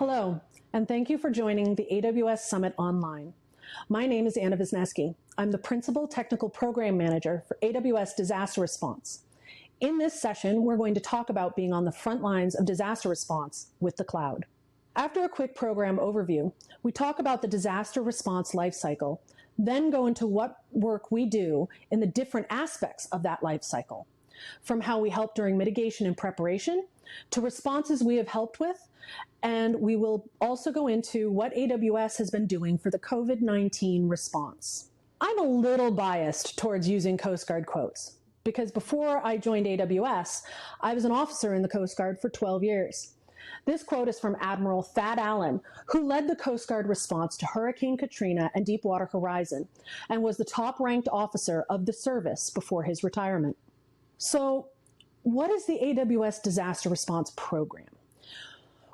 Hello, and thank you for joining the AWS Summit Online. My name is Anna Wisniewski. I'm the Principal Technical Program Manager for AWS Disaster Response. In this session, we're going to talk about being on the front lines of disaster response with the cloud. After a quick program overview, we talk about the disaster response lifecycle, then go into what work we do in the different aspects of that lifecycle, from how we help during mitigation and preparation to responses we have helped with, and we will also go into what AWS has been doing for the COVID-19 response. I'm a little biased towards using Coast Guard quotes because before I joined AWS, I was an officer in the Coast Guard for 12 years. This quote is from Admiral Thad Allen, who led the Coast Guard response to Hurricane Katrina and Deepwater Horizon, and was the top-ranked officer of the service before his retirement. So, what is the AWS Disaster Response Program?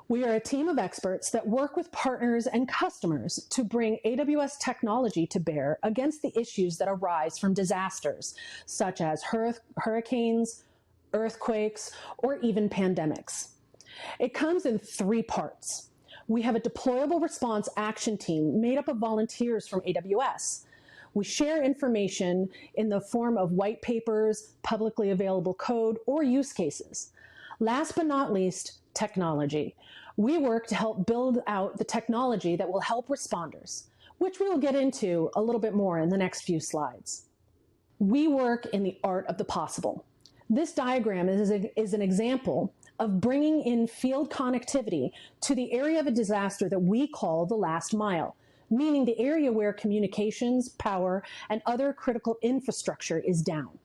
We are a team of experts that work with partners and customers to bring AWS technology to bear against the issues that arise from disasters, such as hurricanes, earthquakes, or even pandemics. It comes in 3 parts. We have a deployable response action team made up of volunteers from AWS. We share information in the form of white papers, publicly available code, or use cases. Last but not least, technology. We work to help build out the technology that will help responders, which we will get into a little bit more in the next few slides. We work in the art of the possible. This diagram is an example of bringing in field connectivity to the area of a disaster that we call the last mile, meaning the area where communications, power, and other critical infrastructure is down.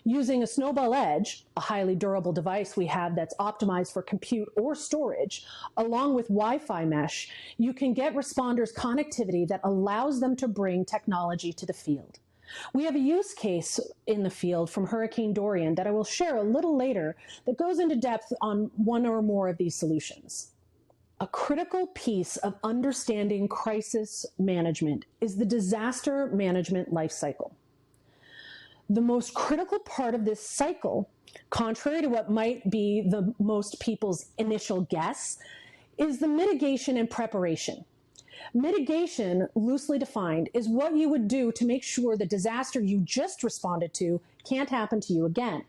Using a Snowball Edge, a highly durable device we have that's optimized for compute or storage, along with Wi-Fi mesh, you can get responders connectivity that allows them to bring technology to the field. We have a use case in the field from Hurricane Dorian that I will share a little later that goes into depth on one or more of these solutions. A critical piece of understanding crisis management is the disaster management lifecycle. The most critical part of this cycle, contrary to what might be the most people's initial guess, is the mitigation and preparation. Mitigation, loosely defined, is what you would do to make sure the disaster you just responded to can't happen to you again.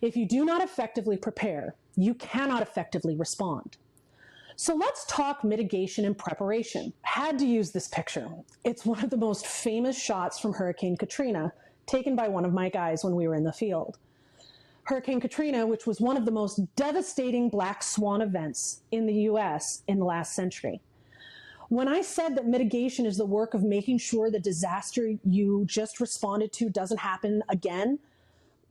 If you do not effectively prepare, you cannot effectively respond. So let's talk mitigation and preparation. Had to use this picture. It's one of the most famous shots from Hurricane Katrina, taken by one of my guys when we were in the field. Hurricane Katrina, which was one of the most devastating black swan events in the US in the last century. When I said that mitigation is the work of making sure the disaster you just responded to doesn't happen again,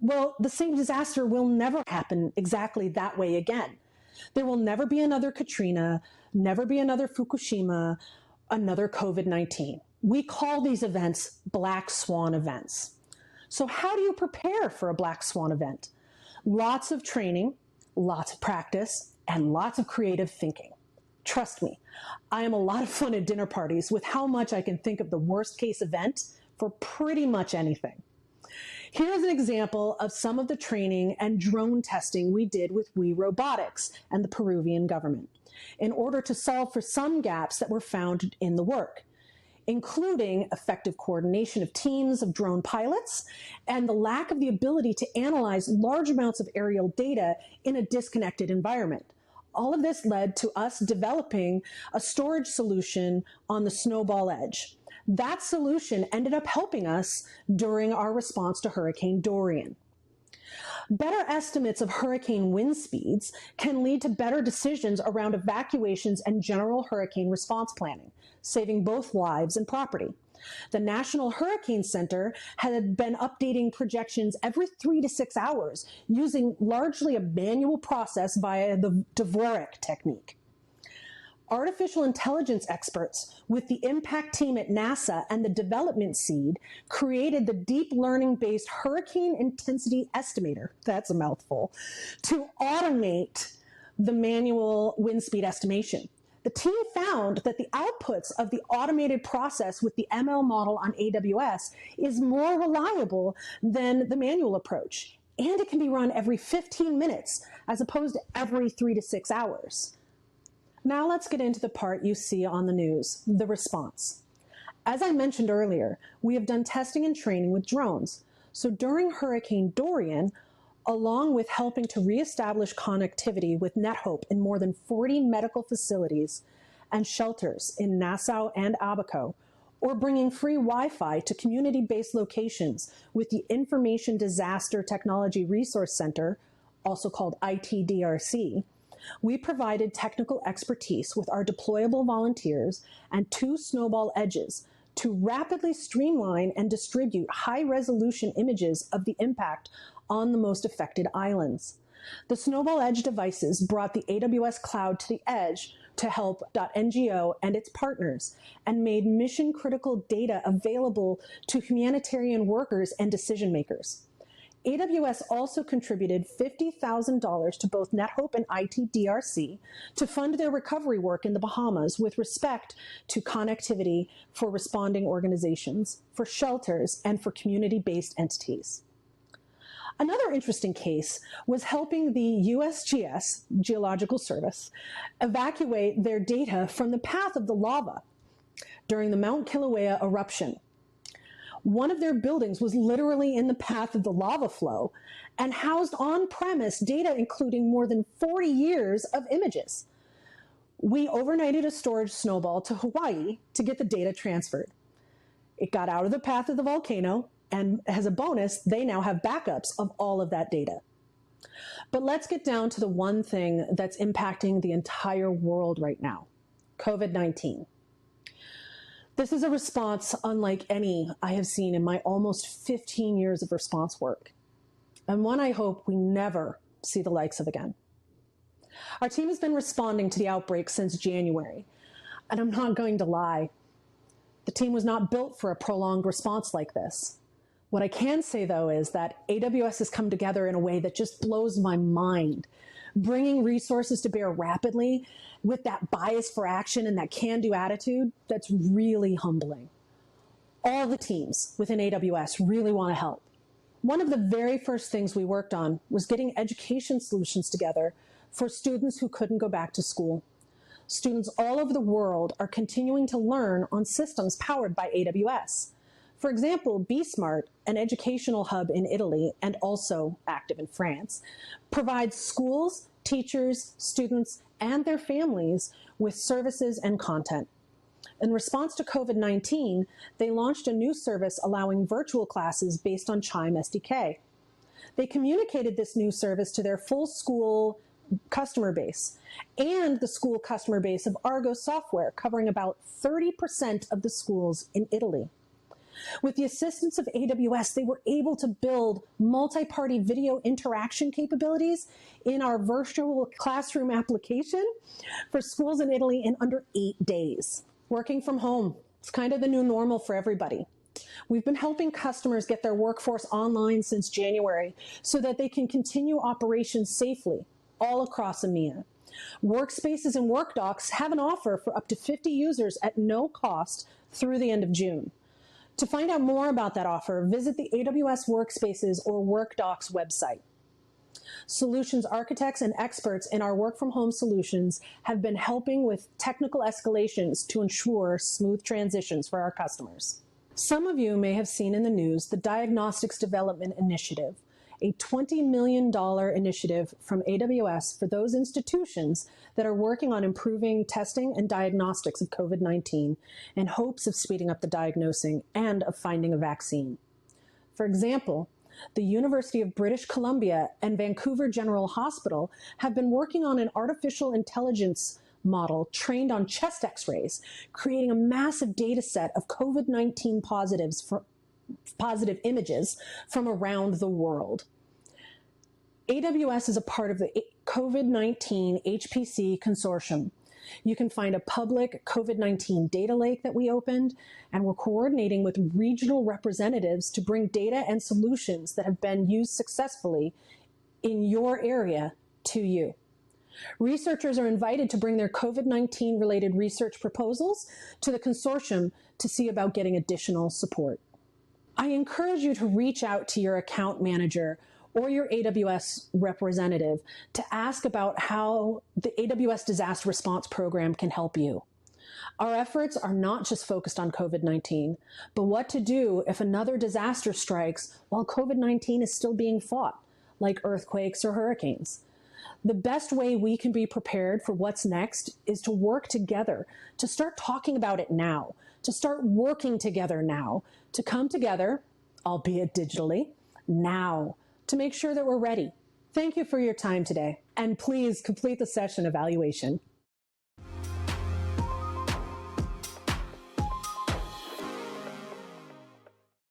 well, the same disaster will never happen exactly that way again. There will never be another Katrina, never be another Fukushima, another COVID-19. We call these events black swan events. So how do you prepare for a black swan event? Lots of training, lots of practice, and lots of creative thinking. Trust me, I am a lot of fun at dinner parties with how much I can think of the worst case event for pretty much anything. Here's an example of some of the training and drone testing we did with We Robotics and the Peruvian government in order to solve for some gaps that were found in the work, including effective coordination of teams of drone pilots and the lack of the ability to analyze large amounts of aerial data in a disconnected environment. All of this led to us developing a storage solution on the Snowball Edge. That solution ended up helping us during our response to Hurricane Dorian. Better estimates of hurricane wind speeds can lead to better decisions around evacuations and general hurricane response planning, saving both lives and property. The National Hurricane Center had been updating projections every 3 to 6 hours using largely a manual process via the Dvorak technique. Artificial intelligence experts with the impact team at NASA and the development seed created the deep learning-based hurricane intensity estimator, that's a mouthful, to automate the manual wind speed estimation. The team found that the outputs of the automated process with the ML model on AWS is more reliable than the manual approach, and it can be run every 15 minutes as opposed to every 3 to 6 hours. Now let's get into the part you see on the news, the response. As I mentioned earlier, we have done testing and training with drones. So during Hurricane Dorian, along with helping to reestablish connectivity with NetHope in more than 40 medical facilities and shelters in Nassau and Abaco, or bringing free Wi-Fi to community-based locations with the Information Disaster Technology Resource Center, also called ITDRC, we provided technical expertise with our deployable volunteers and 2 snowball edges to rapidly streamline and distribute high-resolution images of the impact on the most affected islands. The Snowball Edge devices brought the AWS cloud to the edge to help .ngo and its partners and made mission-critical data available to humanitarian workers and decision makers. AWS also contributed $50,000 to both NetHope and ITDRC to fund their recovery work in the Bahamas with respect to connectivity for responding organizations, for shelters, and for community-based entities. Another interesting case was helping the USGS, Geological Service, evacuate their data from the path of the lava during the Mount Kilauea eruption. One of their buildings was literally in the path of the lava flow and housed on-premise data including more than 40 years of images. We overnighted a storage snowball to Hawaii to get the data transferred. It got out of the path of the volcano, and as a bonus, they now have backups of all of that data. But let's get down to the one thing that's impacting the entire world right now, COVID-19. This is a response unlike any I have seen in my almost 15 years of response work, and one I hope we never see the likes of again. Our team has been responding to the outbreak since January, and I'm not going to lie, the team was not built for a prolonged response like this. What I can say, though, is that AWS has come together in a way that just blows my mind, bringing resources to bear rapidly with that bias for action and that can-do attitude that's really humbling. All the teams within AWS really want to help. One of the very first things we worked on was getting education solutions together for students who couldn't go back to school. Students all over the world are continuing to learn on systems powered by AWS. For example, BSmart, an educational hub in Italy and also active in France, provides schools, teachers, students, and their families with services and content. In response to COVID-19, they launched a new service allowing virtual classes based on Chime SDK. They communicated this new service to their full school customer base and the school customer base of Argo software, covering about 30% of the schools in Italy. With the assistance of AWS, they were able to build multi-party video interaction capabilities in our virtual classroom application for schools in Italy in under 8 days. Working from home, it's kind of the new normal for everybody. We've been helping customers get their workforce online since January so that they can continue operations safely all across EMEA. Workspaces and WorkDocs have an offer for up to 50 users at no cost through the end of June. To find out more about that offer, visit the AWS Workspaces or WorkDocs website. Solutions architects and experts in our work-from-home solutions have been helping with technical escalations to ensure smooth transitions for our customers. Some of you may have seen in the news the Diagnostics Development Initiative, a $20 million initiative from AWS for those institutions that are working on improving testing and diagnostics of COVID-19 in hopes of speeding up the diagnosing and of finding a vaccine. For example, the University of British Columbia and Vancouver General Hospital have been working on an artificial intelligence model trained on chest x-rays, creating a massive data set of COVID-19 positive images from around the world. AWS is a part of the COVID-19 HPC consortium. You can find a public COVID-19 data lake that we opened, and we're coordinating with regional representatives to bring data and solutions that have been used successfully in your area to you. Researchers are invited to bring their COVID-19 related research proposals to the consortium to see about getting additional support. I encourage you to reach out to your account manager or your AWS representative to ask about how the AWS Disaster Response Program can help you. Our efforts are not just focused on COVID-19, but what to do if another disaster strikes while COVID-19 is still being fought, like earthquakes or hurricanes. The best way we can be prepared for what's next is to work together, to start talking about it now, to start working together now, to come together, albeit digitally, now, to make sure that we're ready. Thank you for your time today, and please complete the session evaluation.